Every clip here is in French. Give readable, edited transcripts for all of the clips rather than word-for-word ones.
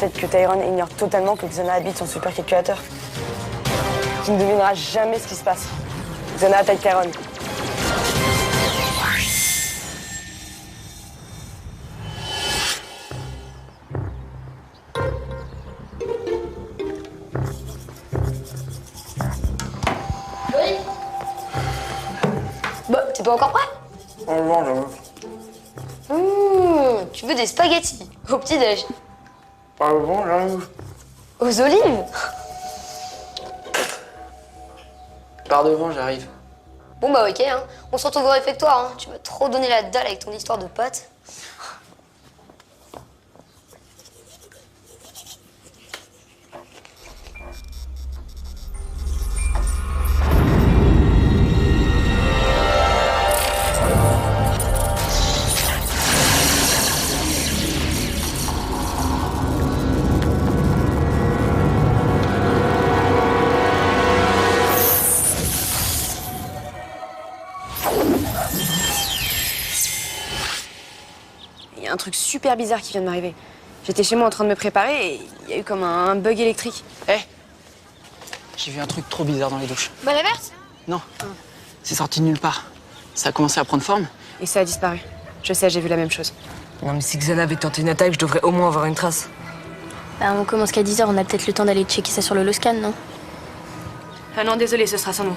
peut-être que Tyrone ignore totalement que Xana habite son supercalculateur. Tu ne devineras jamais ce qui se passe. Xana attaque Tyrone. Oui. Bah, t'es pas encore prêt? Oh non, j'avoue. Tu veux des spaghettis au petit-déj? Pas bon, j'avoue. Aux olives? Par devant, j'arrive. Bon bah ok, hein. On se retrouve au réfectoire, hein. Tu m'as trop donné la dalle avec ton histoire de pâtes. Il y a un truc super bizarre qui vient de m'arriver. J'étais chez moi en train de me préparer et il y a eu comme un bug électrique. Hé J'ai vu un truc trop bizarre dans les douches. Bah la verte? Non, c'est sorti de nulle part. Ça a commencé à prendre forme. Et ça a disparu. Je sais, j'ai vu la même chose. Non mais si Xana avait tenté une attaque, je devrais au moins avoir une trace. Bah on commence qu'à 10h, on a peut-être le temps d'aller checker ça sur le Loscan, non? Ah non, désolé, ce sera sans nous.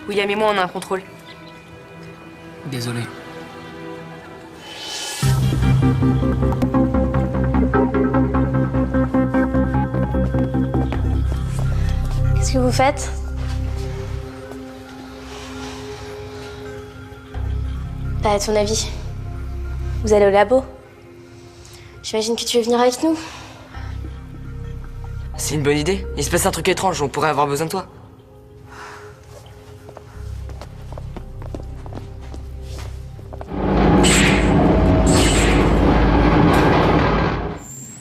William et moi, on a un contrôle. Désolé. Qu'est-ce que vous faites? Bah à ton avis, vous allez au labo? J'imagine que tu veux venir avec nous? C'est une bonne idée. Il se passe un truc étrange, on pourrait avoir besoin de toi.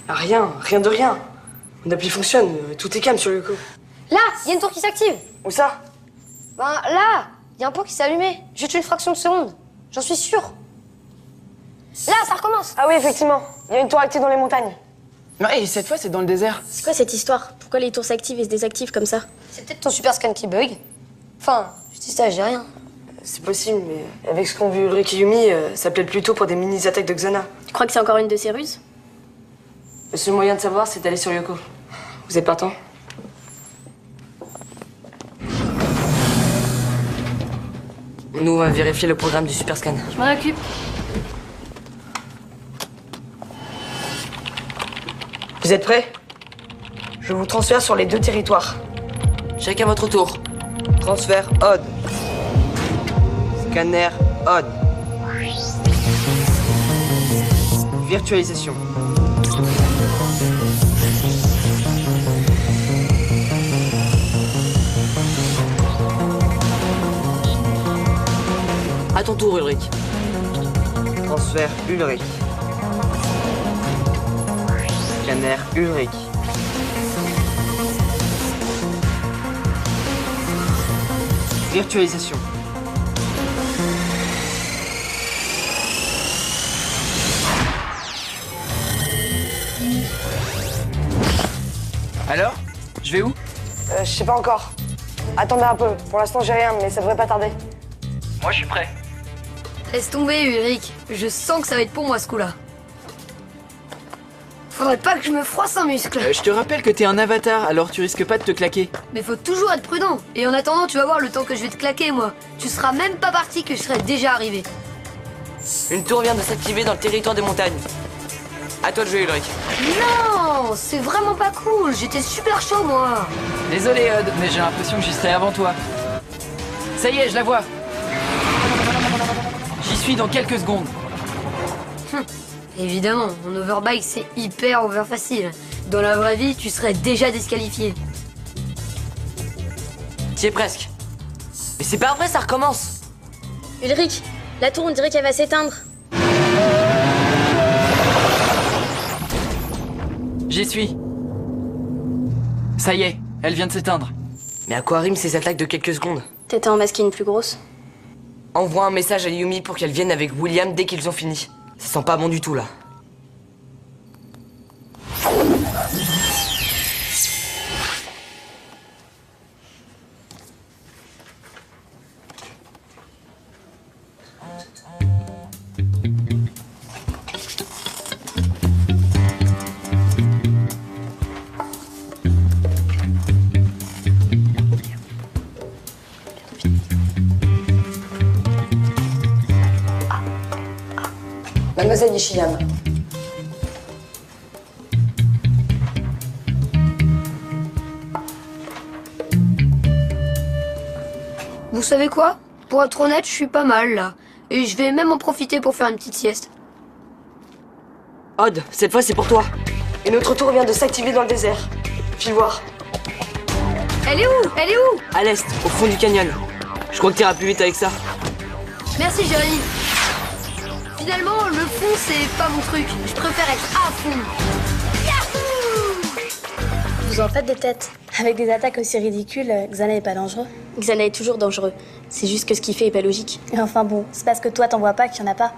Ah, rien de rien. Mon appli fonctionne, tout est calme sur le coup. Là, il y a une tour qui s'active. Où ça? Ben là, il y a un pot qui s'est allumé. Juste une fraction de seconde. J'en suis sûre. Là, ça recommence. Ah oui, effectivement. Il y a une tour active dans les montagnes. Ouais, et cette fois, c'est dans le désert. C'est quoi cette histoire? Pourquoi les tours s'activent et se désactivent comme ça? C'est peut-être ton super scan qui bug. Enfin, je dis ça, j'ai rien. C'est possible, mais avec ce qu'ont vu Ulrich et Yumi, ça plaide plutôt pour des mini-attaques de Xana. Tu crois que c'est encore une de ces ruses? Le seul moyen de savoir, c'est d'aller sur Yoko. Vous êtes partant? Nous, on va vérifier le programme du super scan. Je m'en occupe. Vous êtes prêts? Je vous transfère sur les 2 territoires. Chacun votre tour. Transfert OD. Scanner OD. Virtualisation. À ton tour, Ulrich. Transfert Ulrich. Scanner Ulrich. Virtualisation. Alors? Je vais où? Je sais pas encore. Attendez un peu. Pour l'instant, j'ai rien, mais ça devrait pas tarder. Moi, je suis prêt. Laisse tomber, Ulrich. Je sens que ça va être pour moi, ce coup-là. Faudrait pas que je me froisse un muscle. Je te rappelle que t'es un avatar, alors tu risques pas de te claquer. Mais faut toujours être prudent. Et en attendant, tu vas voir le temps que je vais te claquer, moi. Tu seras même pas parti que je serai déjà arrivé. Une tour vient de s'activer dans le territoire des montagnes. À toi de jouer, Ulrich. Non, c'est vraiment pas cool. J'étais super chaud, moi. Désolé, Odd, mais j'ai l'impression que j'y serai avant toi. Ça y est, je la vois. J'y suis dans quelques secondes. Évidemment, en overbike, c'est hyper over facile. Dans la vraie vie, tu serais déjà disqualifié. T'y es presque. Mais c'est pas vrai, ça recommence. Ulrich, la tour, on dirait qu'elle va s'éteindre. J'y suis. Ça y est, elle vient de s'éteindre. Mais à quoi riment ces attaques de quelques secondes? T'étais en masquer une plus grosse. Envoie un message à Yumi pour qu'elle vienne avec William dès qu'ils ont fini. Ça sent pas bon du tout, là. Mademoiselle Ishiyama. Vous savez quoi? Pour être honnête, je suis pas mal là. Et je vais même en profiter pour faire une petite sieste. Odd, cette fois c'est pour toi. Et notre tour vient de s'activer dans le désert. File voir. Elle est où? Elle est où? À l'est, au fond du canyon. Je crois que t'iras plus vite avec ça. Merci Jérémy. Finalement, le fond, c'est pas mon truc. Je préfère être à fond. Vous en faites des têtes. Avec des attaques aussi ridicules, Xana est pas dangereux. Xana est toujours dangereux. C'est juste que ce qu'il fait est pas logique. Et enfin bon, c'est parce que toi t'en vois pas qu'il y en a pas.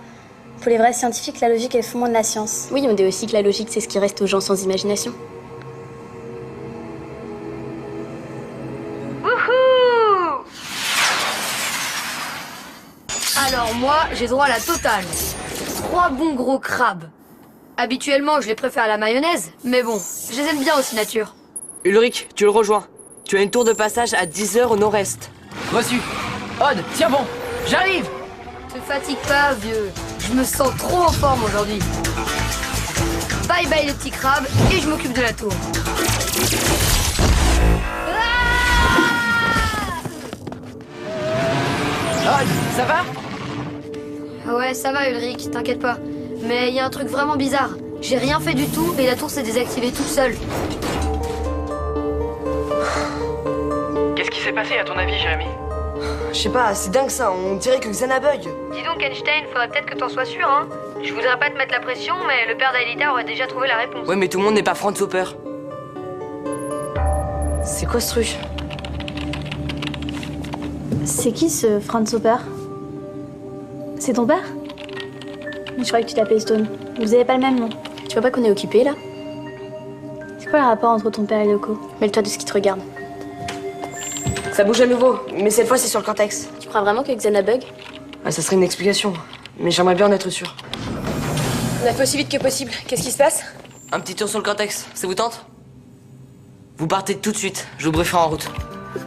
Pour les vrais scientifiques, la logique est le fondement de la science. Oui, on dit aussi que la logique, c'est ce qui reste aux gens sans imagination. Wouhou! Alors moi, j'ai droit à la totale. 3 bons gros crabes. Habituellement, je les préfère à la mayonnaise, mais bon, je les aime bien aussi nature. Ulrich, tu le rejoins. Tu as une tour de passage à 10 heures au nord-est. Reçu. Odd, tiens bon. J'arrive. Te fatigue pas, vieux. Je me sens trop en forme aujourd'hui. Bye bye les petits crabes, et je m'occupe de la tour. Odd, ça va? Ah ouais, ça va Ulrich, t'inquiète pas. Mais il y a un truc vraiment bizarre. J'ai rien fait du tout et la tour s'est désactivée toute seule. Qu'est-ce qui s'est passé à ton avis, Jérémy? Je sais pas, c'est dingue ça, on dirait que Xana bug. Dis donc Einstein, faudrait peut-être que t'en sois sûr, hein. Je voudrais pas te mettre la pression, mais le père d'Aelita aurait déjà trouvé la réponse. Ouais, mais tout le monde n'est pas Franz Hopper. C'est quoi ce truc? C'est qui ce Franz Hopper? C'est ton père? Mais je croyais que tu t'appelais Stone. Vous avez pas le même nom. Tu vois pas qu'on est occupé là? C'est quoi le rapport entre ton père et Yoko? Mêle-toi de ce qui te regarde. Ça bouge à nouveau, mais cette fois c'est sur le cortex. Tu crois vraiment que Xana bug? Ah, ça serait une explication, mais j'aimerais bien en être sûr. On a fait aussi vite que possible. Qu'est-ce qui se passe? Un petit tour sur le cortex, ça vous tente? Vous partez tout de suite, je vous brieferai en route.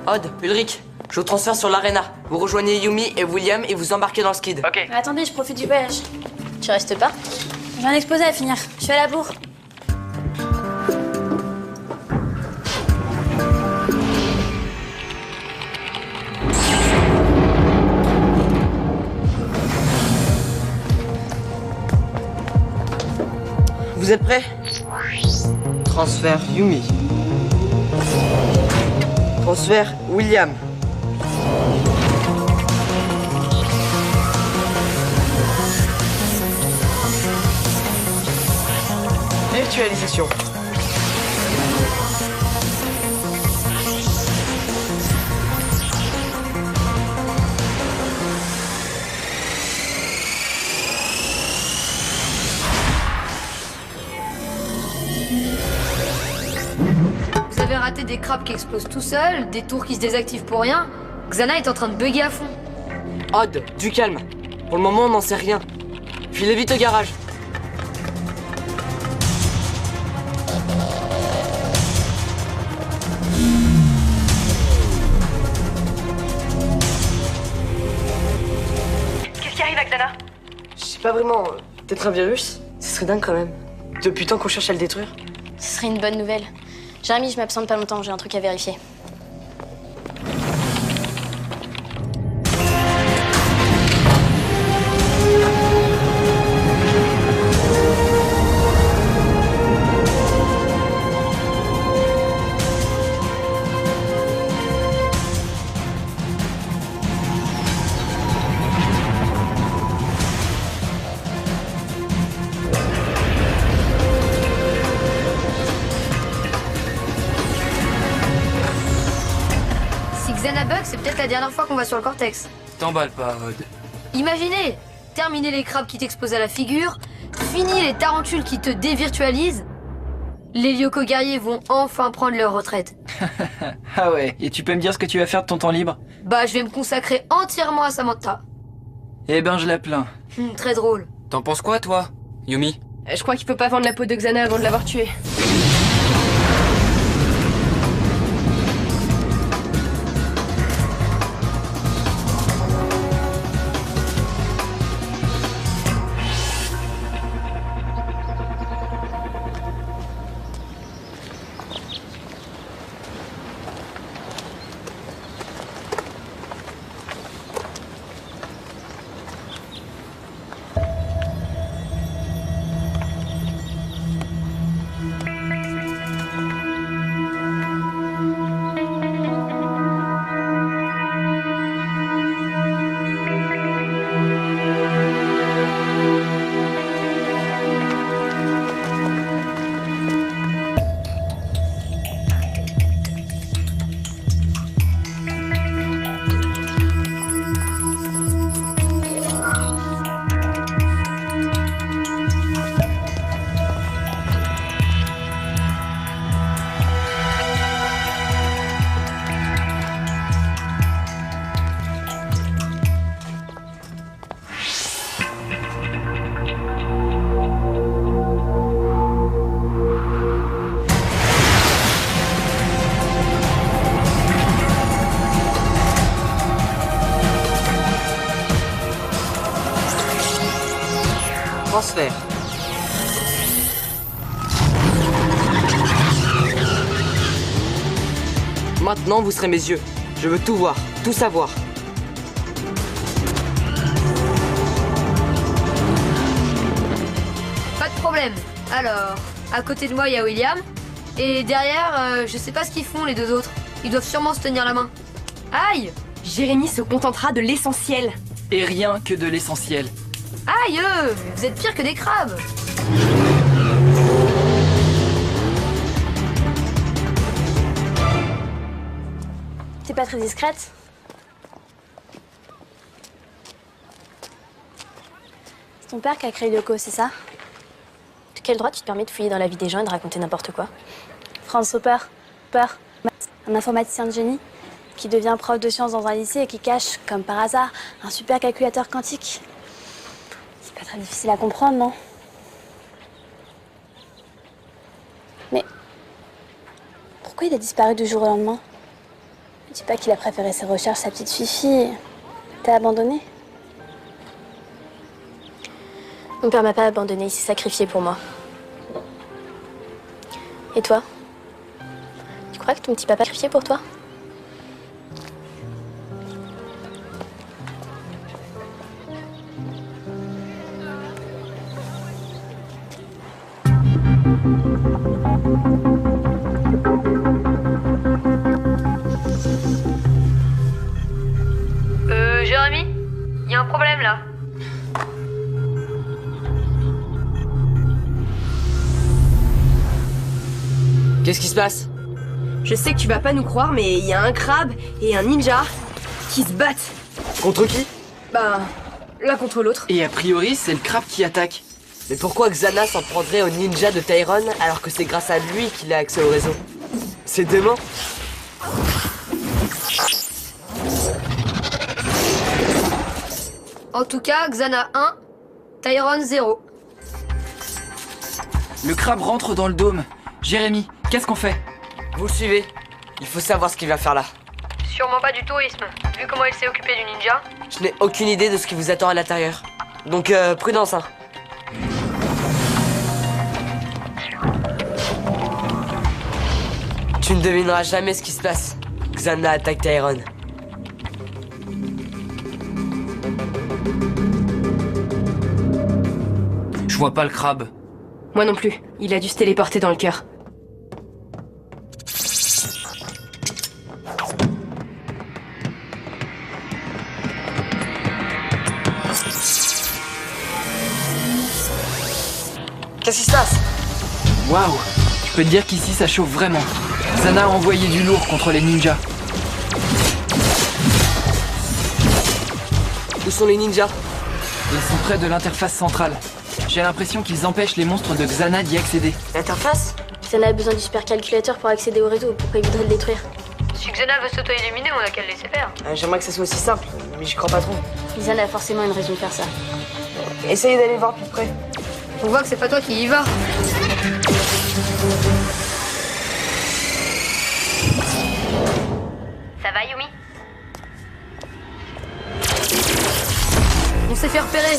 Odd, Ulrich, je vous transfère sur l'Arena. Vous rejoignez Yumi et William et vous embarquez dans le skid. Ok. Attendez, je profite du voyage. Tu restes pas? J'ai un exposé à finir. Je suis à la bourre. Vous êtes prêts? Transfert Yumi. Transfert William. Virtualisation. Vous avez raté des crabes qui explosent tout seuls, des tours qui se désactivent pour rien. Xana est en train de bugger à fond. Odd, du calme. Pour le moment, on n'en sait rien. Filez vite au garage. Qu'est-ce qui arrive à Xana? Je sais pas vraiment. Peut-être un virus? Ce serait dingue quand même. Depuis le temps qu'on cherche à le détruire. Ce serait une bonne nouvelle. Jérémy, je m'absente pas longtemps, j'ai un truc à vérifier. Si Xana bug, c'est peut-être la dernière fois qu'on va sur le cortex. T'emballe pas, Odd. Imaginez, terminer les crabes qui t'explosent à la figure, fini les tarentules qui te dévirtualisent. Les Lyoko guerriers vont enfin prendre leur retraite. Ah ouais, et tu peux me dire ce que tu vas faire de ton temps libre? Bah, je vais me consacrer entièrement à Samantha. Eh ben, je la plains. Très drôle. T'en penses quoi, toi, Yumi? Je crois qu'il peut pas vendre la peau de Xana avant de l'avoir tuée. Transfert. Maintenant, vous serez mes yeux. Je veux tout voir, tout savoir. Pas de problème. Alors, à côté de moi, il y a William. Et derrière, je sais pas ce qu'ils font, les deux autres. Ils doivent sûrement se tenir la main. Aïe! Jérémy se contentera de l'essentiel. Et rien que de l'essentiel. Aïe! Vous êtes pire que des crabes! T'es pas très discrète? C'est ton père qui a créé Lyoko, c'est ça? De quel droit tu te permets de fouiller dans la vie des gens et de raconter n'importe quoi? Franz Hopper, un informaticien de génie qui devient prof de sciences dans un lycée et qui cache, comme par hasard, un super calculateur quantique. C'est pas très difficile à comprendre, non? Mais pourquoi il a disparu du jour au lendemain? Ne dis pas qu'il a préféré ses recherches à sa petite Fifi. T'as abandonné? Mon père m'a pas abandonné, il s'est sacrifié pour moi. Et toi? Tu crois que ton petit papa s'est sacrifié pour toi? Jérémy? Il y a un problème là. Qu'est-ce qui se passe? Je sais que tu vas pas nous croire, mais il y a un crabe et un ninja qui se battent. Contre qui? Bah, l'un contre l'autre. Et a priori, c'est le crabe qui attaque. Mais pourquoi Xana s'en prendrait au ninja de Tyrone alors que c'est grâce à lui qu'il a accès au réseau? C'est dément. En tout cas, Xana 1, Tyrone 0. Le crabe rentre dans le dôme. Jérémy, qu'est-ce qu'on fait? Vous le suivez. Il faut savoir ce qu'il va faire là. Sûrement pas du tourisme, vu comment il s'est occupé du ninja. Je n'ai aucune idée de ce qui vous attend à l'intérieur. Donc prudence, hein. Tu ne devineras jamais ce qui se passe. Xana attaque Tyrone. Je vois pas le crabe. Moi non plus. Il a dû se téléporter dans le cœur. Qu'est-ce qui se passe? Waouh! Je peux te dire qu'ici ça chauffe vraiment. Xana a envoyé du lourd contre les ninjas. Où sont les ninjas? Ils sont près de l'interface centrale. J'ai l'impression qu'ils empêchent les monstres de Xana d'y accéder. L'interface? Xana a besoin du supercalculateur pour accéder au réseau. Pourquoi il voudrait le détruire? Si Xana veut s'auto-éliminer, on a qu'à le laisser faire. J'aimerais que ça soit aussi simple, mais j'y crois pas trop. Xana a forcément une raison de faire ça. Essayez d'aller voir plus près. On voit que c'est pas toi qui y vas. Ça va, Yumi? On s'est fait repérer.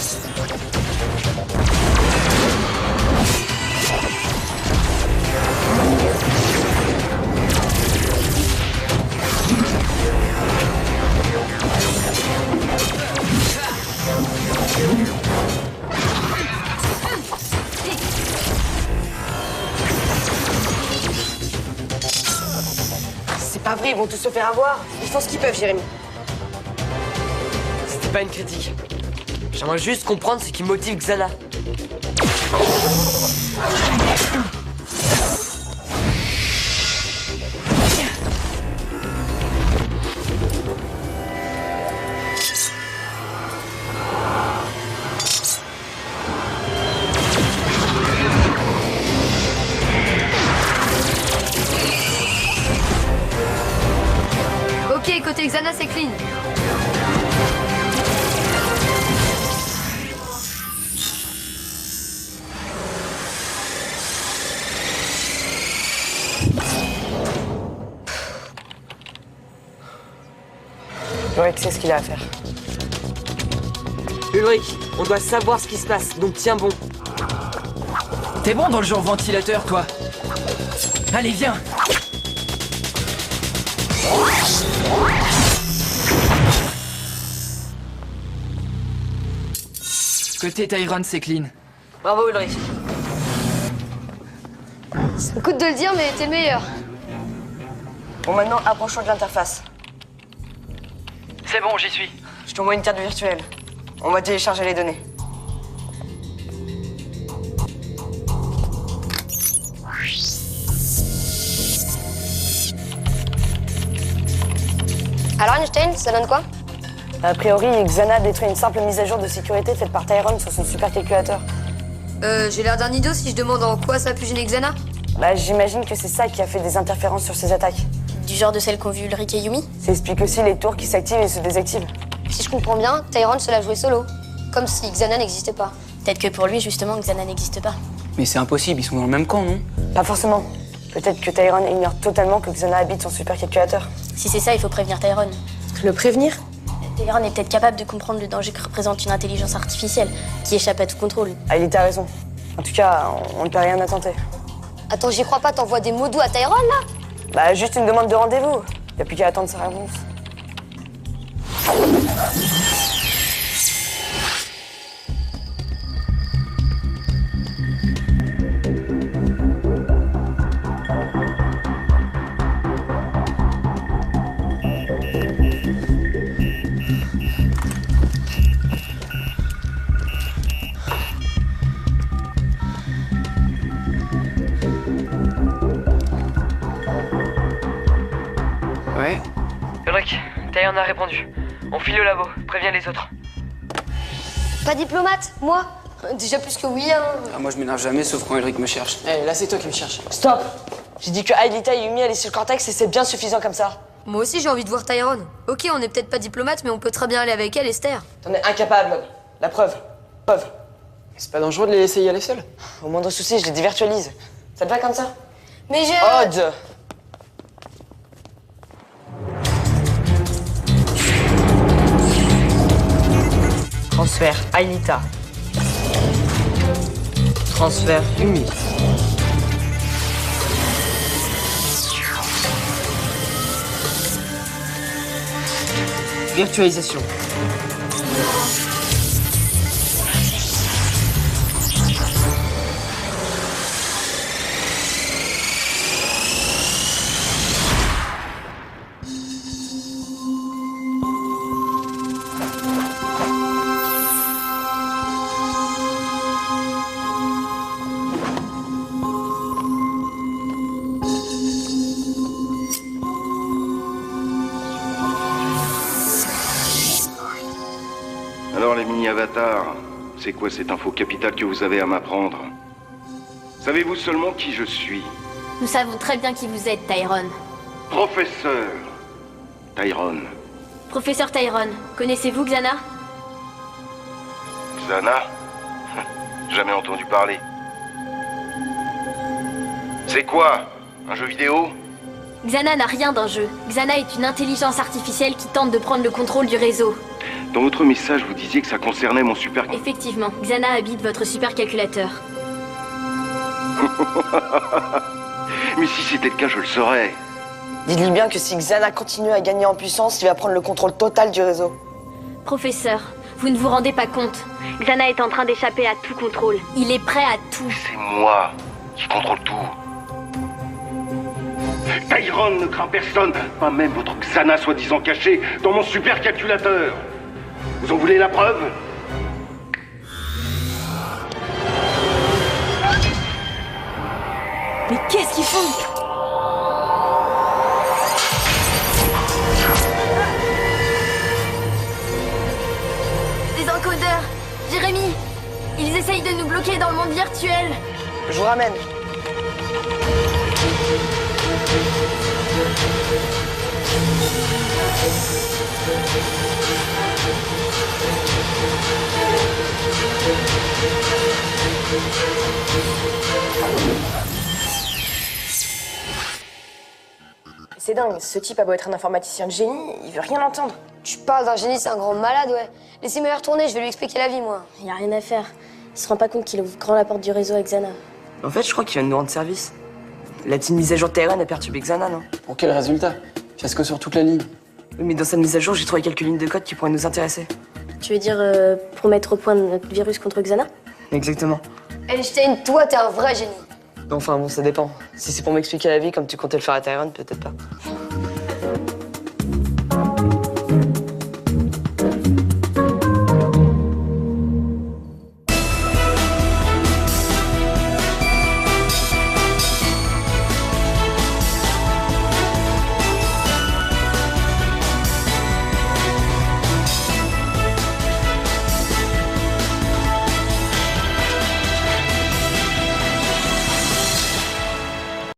C'est pas vrai, ils vont tous se faire avoir. Ils font ce qu'ils peuvent, Jérémy. C'était pas une critique. J'aimerais juste comprendre ce qui motive Xana. Ok, côté Xana, c'est clean. Ulrich sait ce qu'il a à faire. Ulrich, on doit savoir ce qui se passe, donc tiens bon. T'es bon dans le genre ventilateur, toi. Allez, viens. Côté Tyrone, c'est clean. Bravo Ulrich. Ça me coûte de le dire, mais t'es le meilleur. Bon, maintenant, approchons de l'interface. C'est bon, j'y suis. Je t'envoie une carte virtuelle. On va télécharger les données. Alors Einstein, ça donne quoi? A priori, Xana détruit une simple mise à jour de sécurité faite par Tyrone sur son supercalculateur. J'ai l'air d'un idiot si je demande en quoi ça a pu gêner Xana? Bah, j'imagine que c'est ça qui a fait des interférences sur ses attaques. Du genre de celles qu'ont vu Ulrich et Yumi? Ça explique aussi les tours qui s'activent et se désactivent. Si je comprends bien, Tyrone se l'a joué solo. Comme si Xana n'existait pas. Peut-être que pour lui, justement, Xana n'existe pas. Mais c'est impossible, ils sont dans le même camp, non? Pas forcément. Peut-être que Tyrone ignore totalement que Xana habite son supercalculateur. Si c'est ça, il faut prévenir Tyrone. Le prévenir? Tyrone est peut-être capable de comprendre le danger que représente une intelligence artificielle qui échappe à tout contrôle. Ah, il a raison. En tout cas, on ne peut rien à tenter. Attends, j'y crois pas, t'envoies des mots doux à Tyrone là? Bah, juste une demande de rendez-vous. Y a plus qu'à attendre sa réponse. Ouais. Ulrich, Tyrone a répondu. On file au labo, préviens les autres. Pas diplomate, moi? Déjà plus que oui, hein. Ah, moi je m'énerve jamais sauf quand Ulrich me cherche. Eh, là c'est toi qui me cherches. Stop! J'ai dit que Aelita et Yumi allaient sur le cortex et c'est bien suffisant comme ça. Moi aussi j'ai envie de voir Tyrone. Ok, on n'est peut-être pas diplomate, mais on peut très bien aller avec elle, Esther. T'en es incapable. La preuve. Preuve. C'est pas dangereux de les laisser y aller seuls? Au moindre souci, je les dévirtualise. Ça te va comme ça? Mais j'ai... Odd! Transfert Aelita. Transfert Yumi. Virtualisation. Alors les mini-avatars, c'est quoi cette info capitale que vous avez à m'apprendre? Savez-vous seulement qui je suis? Nous savons très bien qui vous êtes, Tyrone. Professeur Tyrone. Professeur Tyrone, connaissez-vous Xana? Xana? Jamais entendu parler. C'est quoi? Un jeu vidéo? Xana n'a rien d'un jeu. Xana est une intelligence artificielle qui tente de prendre le contrôle du réseau. Dans votre message, vous disiez que ça concernait mon super... Effectivement, Xana habite votre supercalculateur. Mais si c'était le cas, je le saurais. Dites-lui bien que si Xana continue à gagner en puissance, il va prendre le contrôle total du réseau. Professeur, vous ne vous rendez pas compte. Xana est en train d'échapper à tout contrôle. Il est prêt à tout. C'est moi qui contrôle tout. Tyrone ne craint personne, pas même votre Xana soi-disant cachée dans mon supercalculateur. Vous en voulez la preuve? Mais qu'est-ce qu'ils font? Des encodeurs! Jérémy! Ils essayent de nous bloquer dans le monde virtuel! Je vous ramène. C'est dingue, ce type a beau être un informaticien de génie, il veut rien entendre. Tu parles d'un génie, c'est un grand malade, ouais. Laissez-moi y retourner, je vais lui expliquer la vie, moi. Y a rien à faire. Il se rend pas compte qu'il ouvre grand la porte du réseau avec Xana. En fait, je crois qu'il vient de nous rendre service. La petite mise à jour de Tyrone a perturbé Xana, non? Pour quel résultat? Fiasco sur toute la ligne. Oui, mais dans cette mise à jour, j'ai trouvé quelques lignes de code qui pourraient nous intéresser. Tu veux dire pour mettre au point notre virus contre Xana? Exactement. Einstein, toi, t'es un vrai génie. Enfin bon, ça dépend. Si c'est pour m'expliquer la vie comme tu comptais le faire à Tyrone, peut-être pas.